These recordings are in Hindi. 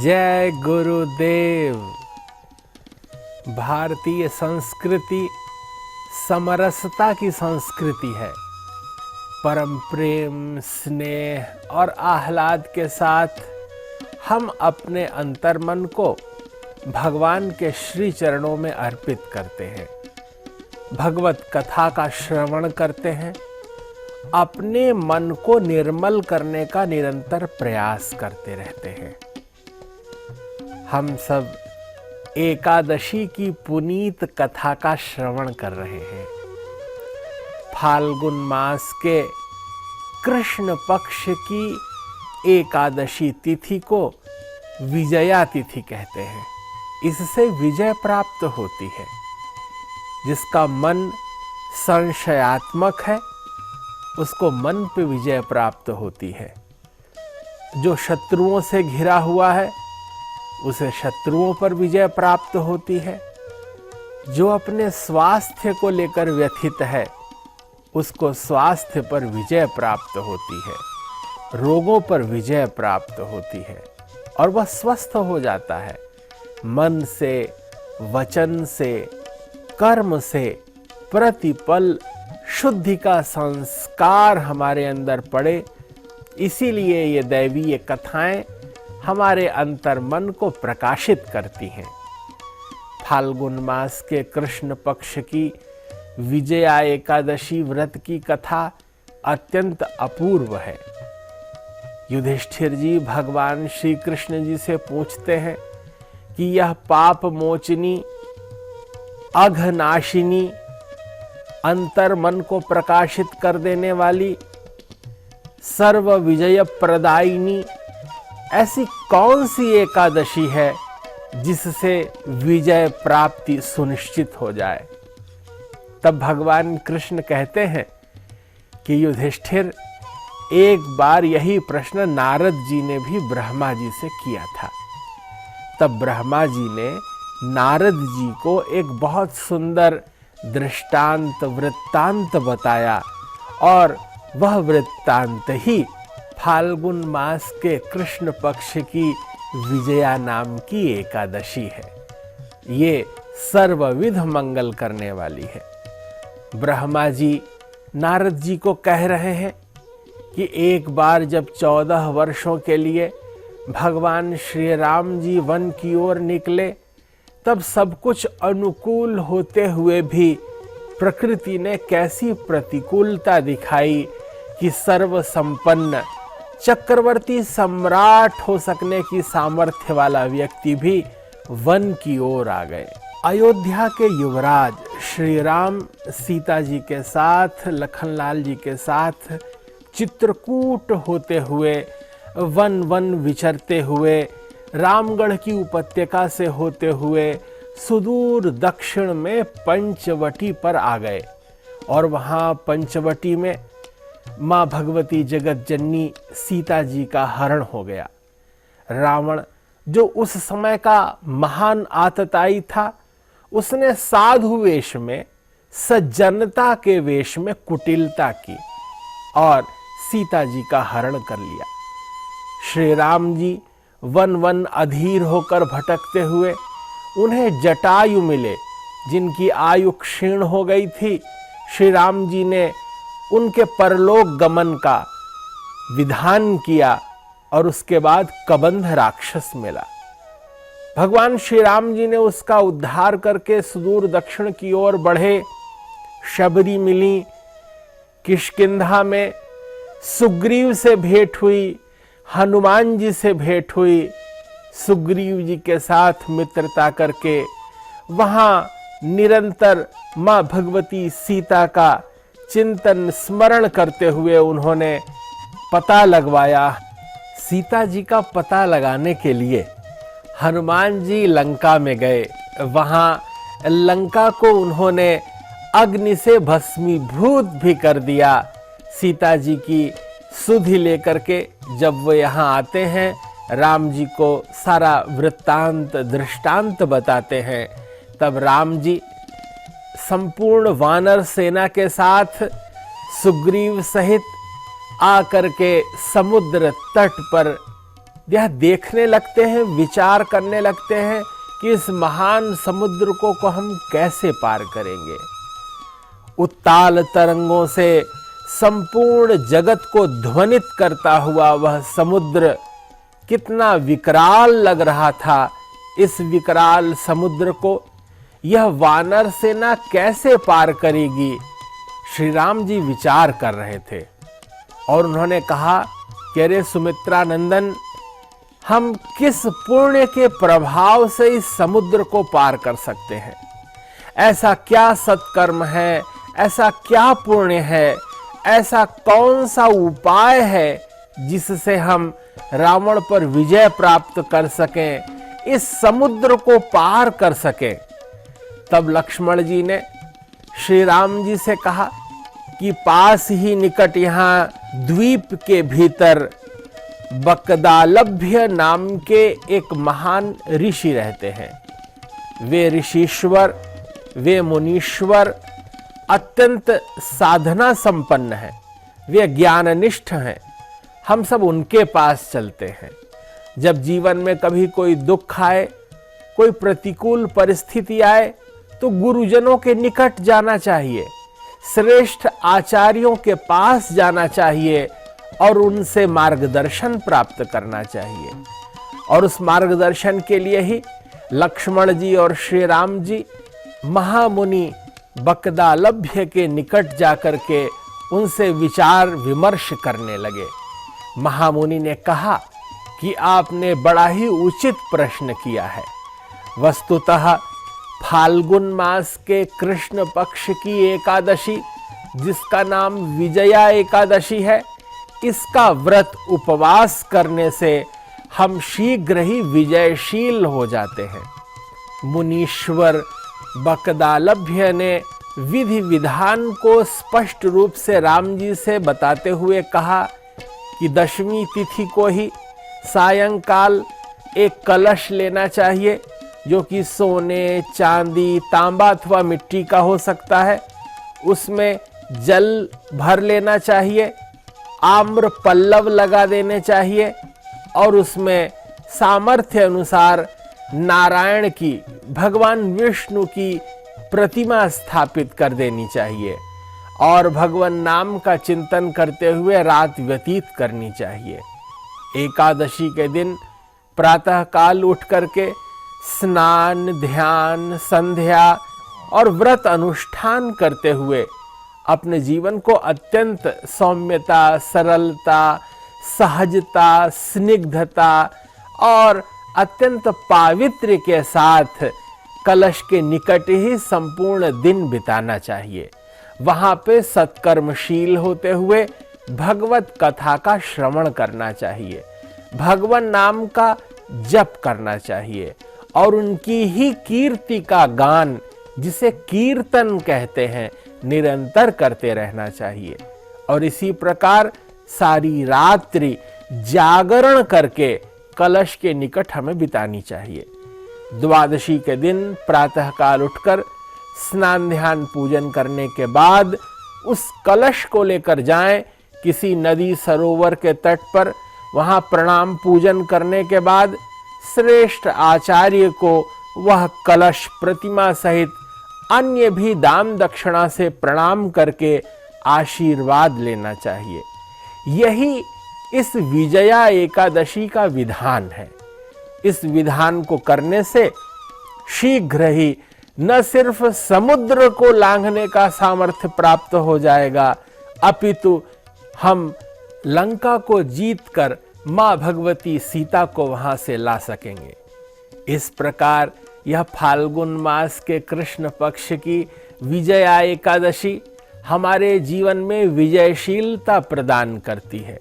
जय गुरुदेव। भारतीय संस्कृति समरसता की संस्कृति है। परम प्रेम, स्नेह और आह्लाद के साथ हम अपने अंतर्मन को भगवान के श्री चरणों में अर्पित करते हैं। भगवत कथा का श्रवण करते हैं। अपने मन को निर्मल करने का निरंतर प्रयास करते रहते हैं। हम सब एकादशी की पुनीत कथा का श्रवण कर रहे हैं। फाल्गुन मास के कृष्ण पक्ष की एकादशी तिथि को विजया तिथि कहते हैं। इससे विजय प्राप्त होती है। जिसका मन संशयात्मक है उसको मन पे विजय प्राप्त होती है। जो शत्रुओं से घिरा हुआ है उसे शत्रुओं पर विजय प्राप्त होती है। जो अपने स्वास्थ्य को लेकर व्यथित है उसको स्वास्थ्य पर विजय प्राप्त होती है। रोगों पर विजय प्राप्त होती है और वह स्वस्थ हो जाता है। मन से, वचन से, कर्म से प्रतिपल शुद्धि का संस्कार हमारे अंदर पड़े। इसीलिए ये दैवीय कथाएं हमारे अंतर्मन को प्रकाशित करती हैं। फाल्गुन मास के कृष्ण पक्ष की विजया एकादशी व्रत की कथा अत्यंत अपूर्व है। युधिष्ठिर जी भगवान श्री कृष्ण जी से पूछते हैं कि यह पाप मोचनी, अघनाशिनी, अंतर्मन को प्रकाशित कर देने वाली, सर्व विजय प्रदायिनी ऐसी कौन सी एकादशी है जिससे विजय प्राप्ति सुनिश्चित हो जाए। तब भगवान कृष्ण कहते हैं कि युधिष्ठिर, एक बार यही प्रश्न नारद जी ने भी ब्रह्मा जी से किया था। तब ब्रह्मा जी ने नारद जी को एक बहुत सुंदर दृष्टांत वृत्तांत बताया और वह वृत्तांत ही फाल्गुन मास के कृष्ण पक्ष की विजया नाम की एकादशी है। ये सर्वविध मंगल करने वाली है। ब्रह्मा जी नारद जी को कह रहे हैं कि एक बार जब 14 वर्षों के लिए भगवान श्री राम जी वन की ओर निकले, तब सब कुछ अनुकूल होते हुए भी प्रकृति ने कैसी प्रतिकूलता दिखाई कि सर्व संपन्न चक्रवर्ती सम्राट हो सकने की सामर्थ्य वाला व्यक्ति भी वन की ओर आ गए। अयोध्या के युवराज श्री राम सीता जी के साथ, लखनलाल जी के साथ चित्रकूट होते हुए, वन वन विचरते हुए, रामगढ़ की उपत्यका से होते हुए सुदूर दक्षिण में पंचवटी पर आ गए। और वहां पंचवटी में माँ भगवती जगत जननी सीता जी का हरण हो गया। रावण, जो उस समय का महान आतताई था, उसने साधु वेश में, सज्जनता के वेश में कुटिलता की और सीता जी का हरण कर लिया। श्री राम जी वन वन अधीर होकर भटकते हुए उन्हें जटायु मिले, जिनकी आयु क्षीण हो गई थी। श्री राम जी ने उनके परलोक गमन का विधान किया और उसके बाद कबंध राक्षस मिला। भगवान श्री राम जी ने उसका उद्धार करके सुदूर दक्षिण की ओर बढ़े। शबरी मिली, किष्किंधा में सुग्रीव से भेंट हुई, हनुमान जी से भेंट हुई। सुग्रीव जी के साथ मित्रता करके वहां निरंतर मां भगवती सीता का चिंतन स्मरण करते हुए उन्होंने पता लगवाया। सीता जी का पता लगाने के लिए हनुमान जी लंका में गए। वहां लंका को उन्होंने अग्नि से भस्मीभूत भी कर दिया। सीता जी की सुधि लेकर के जब वो यहाँ आते हैं, राम जी को सारा वृत्तांत दृष्टांत बताते हैं, तब राम जी संपूर्ण वानर सेना के साथ सुग्रीव सहित आकर के समुद्र तट पर यह देखने लगते हैं, विचार करने लगते हैं कि इस महान समुद्र को हम कैसे पार करेंगे। उत्ताल तरंगों से संपूर्ण जगत को ध्वनित करता हुआ वह समुद्र कितना विकराल लग रहा था। इस विकराल समुद्र को यह वानर सेना कैसे पार करेगी? श्री राम जी विचार कर रहे थे और उन्होंने कहा कि अरे सुमित्रा नंदन, हम किस पुण्य के प्रभाव से इस समुद्र को पार कर सकते हैं? ऐसा क्या सत्कर्म है, ऐसा क्या पुण्य है, ऐसा कौन सा उपाय है जिससे हम रावण पर विजय प्राप्त कर सकें, इस समुद्र को पार कर सकें? तब लक्ष्मण जी ने श्री राम जी से कहा कि पास ही निकट यहाँ द्वीप के भीतर बकदालभ्य नाम के एक महान ऋषि रहते हैं। वे ऋषीश्वर, वे मुनीश्वर अत्यंत साधना संपन्न हैं, वे ज्ञाननिष्ठ हैं। हम सब उनके पास चलते हैं। जब जीवन में कभी कोई दुख आए, कोई प्रतिकूल परिस्थिति आए, तो गुरुजनों के निकट जाना चाहिए, श्रेष्ठ आचार्यों के पास जाना चाहिए और उनसे मार्गदर्शन प्राप्त करना चाहिए। और उस मार्गदर्शन के लिए ही लक्ष्मण जी और श्री राम जी महामुनि बकदालभ्य के निकट जाकर के उनसे विचार विमर्श करने लगे। महामुनि ने कहा कि आपने बड़ा ही उचित प्रश्न किया है। वस्तुतः फाल्गुन मास के कृष्ण पक्ष की एकादशी, जिसका नाम विजया एकादशी है, इसका व्रत उपवास करने से हम शीघ्र ही विजयशील हो जाते हैं। मुनीश्वर बकदालभ्य ने विधि विधान को स्पष्ट रूप से राम जी से बताते हुए कहा कि दशमी तिथि को ही सायंकाल एक कलश लेना चाहिए, जो कि सोने, चांदी, तांबा अथवा मिट्टी का हो सकता है। उसमें जल भर लेना चाहिए, आम्र पल्लव लगा देने चाहिए और उसमें सामर्थ्य अनुसार नारायण की, भगवान विष्णु की प्रतिमा स्थापित कर देनी चाहिए और भगवान नाम का चिंतन करते हुए रात व्यतीत करनी चाहिए। एकादशी के दिन प्रातः काल उठ करके स्नान, ध्यान, संध्या और व्रत अनुष्ठान करते हुए अपने जीवन को अत्यंत सौम्यता, सरलता, सहजता, स्निग्धता और अत्यंत पावित्र्य के साथ कलश के निकट ही संपूर्ण दिन बिताना चाहिए। वहां पे सत्कर्मशील होते हुए भगवत कथा का श्रवण करना चाहिए, भगवान नाम का जप करना चाहिए और उनकी ही कीर्ति का गान, जिसे कीर्तन कहते हैं, निरंतर करते रहना चाहिए। और इसी प्रकार सारी रात्रि जागरण करके कलश के निकट हमें बितानी चाहिए। द्वादशी के दिन प्रातः काल उठकर स्नान, ध्यान, पूजन करने के बाद उस कलश को लेकर जाएं किसी नदी, सरोवर के तट पर। वहां प्रणाम पूजन करने के बाद श्रेष्ठ आचार्य को वह कलश प्रतिमा सहित अन्य भी दान दक्षिणा से प्रणाम करके आशीर्वाद लेना चाहिए। यही इस विजया एकादशी का विधान है। इस विधान को करने से शीघ्र ही न सिर्फ समुद्र को लांघने का सामर्थ्य प्राप्त हो जाएगा, अपितु हम लंका को जीतकर मां भगवती सीता को वहां से ला सकेंगे। इस प्रकार यह फाल्गुन मास के कृष्ण पक्ष की विजया एकादशी हमारे जीवन में विजयशीलता प्रदान करती है।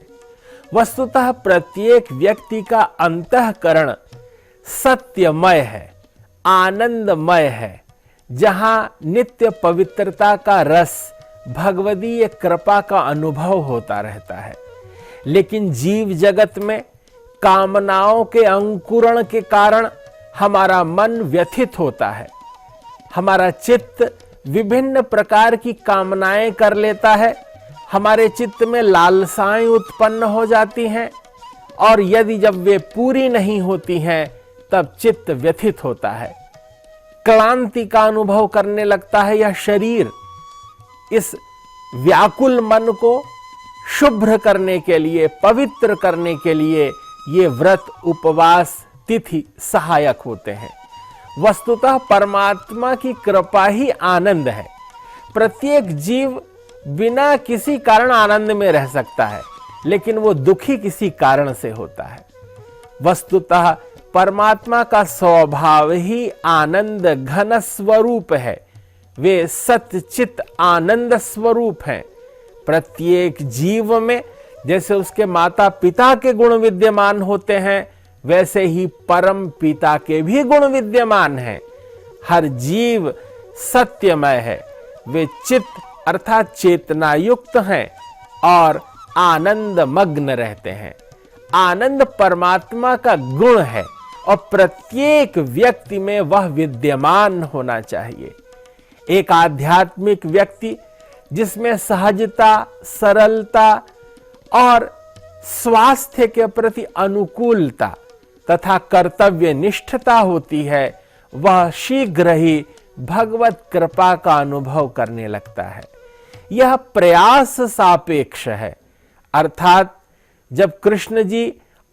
वस्तुतः प्रत्येक व्यक्ति का अंतःकरण सत्यमय है, आनंदमय है, जहां नित्य पवित्रता का रस, भगवदीय कृपा का अनुभव होता रहता है। लेकिन जीव जगत में कामनाओं के अंकुरण के कारण हमारा मन व्यथित होता है, हमारा चित्त विभिन्न प्रकार की कामनाएं कर लेता है, हमारे चित्त में लालसाएं उत्पन्न हो जाती हैं और यदि जब वे पूरी नहीं होती हैं तब चित्त व्यथित होता है, क्लांति का अनुभव करने लगता है यह शरीर। इस व्याकुल मन को शुभ्र करने के लिए, पवित्र करने के लिए ये व्रत, उपवास, तिथि सहायक होते हैं। वस्तुतः परमात्मा की कृपा ही आनंद है। प्रत्येक जीव बिना किसी कारण आनंद में रह सकता है, लेकिन वो दुखी किसी कारण से होता है। वस्तुतः परमात्मा का स्वभाव ही आनंद घन स्वरूप है। वे सच्चित आनंद स्वरूप हैं। प्रत्येक जीव में जैसे उसके माता पिता के गुण विद्यमान होते हैं, वैसे ही परम पिता के भी गुण विद्यमान हैं। हर जीव सत्यमय है। वे चित्त अर्थात चेतना युक्त हैं और आनंद मग्न रहते हैं। आनंद परमात्मा का गुण है और प्रत्येक व्यक्ति में वह विद्यमान होना चाहिए। एक आध्यात्मिक व्यक्ति जिसमें सहजता, सरलता और स्वास्थ्य के प्रति अनुकूलता तथा कर्तव्य निष्ठता होती है, वह शीघ्र ही भगवत कृपा का अनुभव करने लगता है। यह प्रयास सापेक्ष है, अर्थात जब कृष्ण जी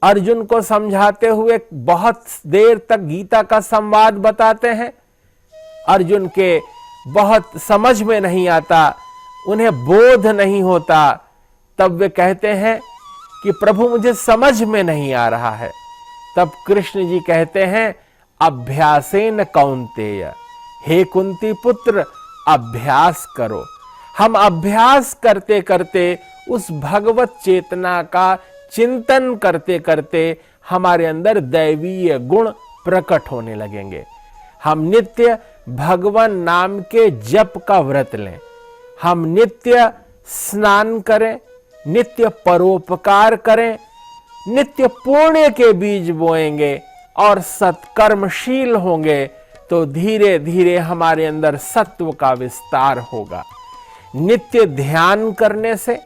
अर्जुन को समझाते हुए बहुत देर तक गीता का संवाद बताते हैं, अर्जुन के बहुत समझ में नहीं आता, उन्हें बोध नहीं होता, तब वे कहते हैं कि प्रभु मुझे समझ में नहीं आ रहा है। तब कृष्ण जी कहते हैं, अभ्यासेन कौन्तेय, हे कुंती पुत्र अभ्यास करो। हम अभ्यास करते करते उस भगवत चेतना का चिंतन करते करते हमारे अंदर दैवीय गुण प्रकट होने लगेंगे। हम नित्य भगवान नाम के जप का व्रत लें, हम नित्य स्नान करें, नित्य परोपकार करें, नित्य पुण्य के बीज बोएंगे और सत्कर्मशील होंगे तो धीरे धीरे हमारे अंदर सत्व का विस्तार होगा। नित्य ध्यान करने से,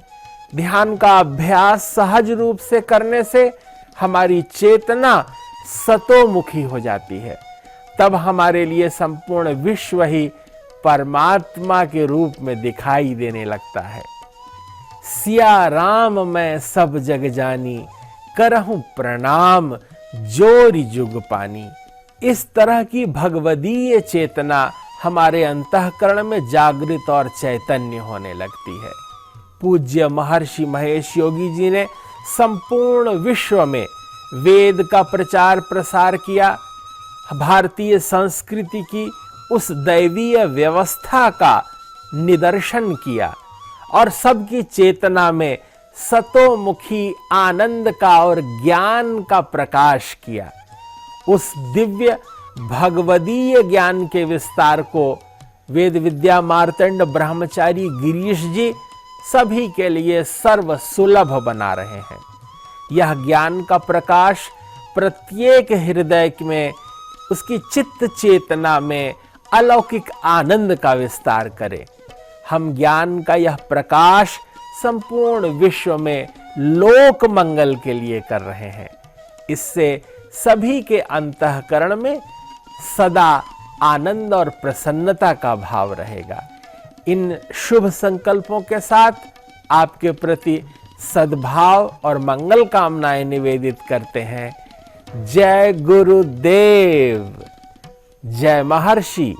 ध्यान का अभ्यास सहज रूप से करने से हमारी चेतना सतोमुखी हो जाती है। तब हमारे लिए संपूर्ण विश्व ही परमात्मा के रूप में दिखाई देने लगता है। सिया राम मैं सब जग जानी, करहूं प्रणाम जोरी जुग पानी। इस तरह की भगवदीय चेतना हमारे अंतःकरण में जागृत और चैतन्य होने लगती है। पूज्य महर्षि महेश योगी जी ने संपूर्ण विश्व में वेद का प्रचार प्रसार किया, भारतीय संस्कृति की उस दैवीय व्यवस्था का निदर्शन किया और सबकी चेतना में सतोमुखी आनंद का और ज्ञान का प्रकाश किया। उस दिव्य भगवदीय ज्ञान के विस्तार को वेद विद्या मार्तंड ब्रह्मचारी गिरीश जी सभी के लिए सर्व सुलभ बना रहे हैं। यह ज्ञान का प्रकाश प्रत्येक हृदय में, उसकी चित्त चेतना में अलौकिक आनंद का विस्तार करे। हम ज्ञान का यह प्रकाश संपूर्ण विश्व में लोक मंगल के लिए कर रहे हैं। इससे सभी के अंतःकरण में सदा आनंद और प्रसन्नता का भाव रहेगा। इन शुभ संकल्पों के साथ आपके प्रति सद्भाव और मंगल कामनाएं निवेदित करते हैं। जय गुरुदेव, जय महर्षि।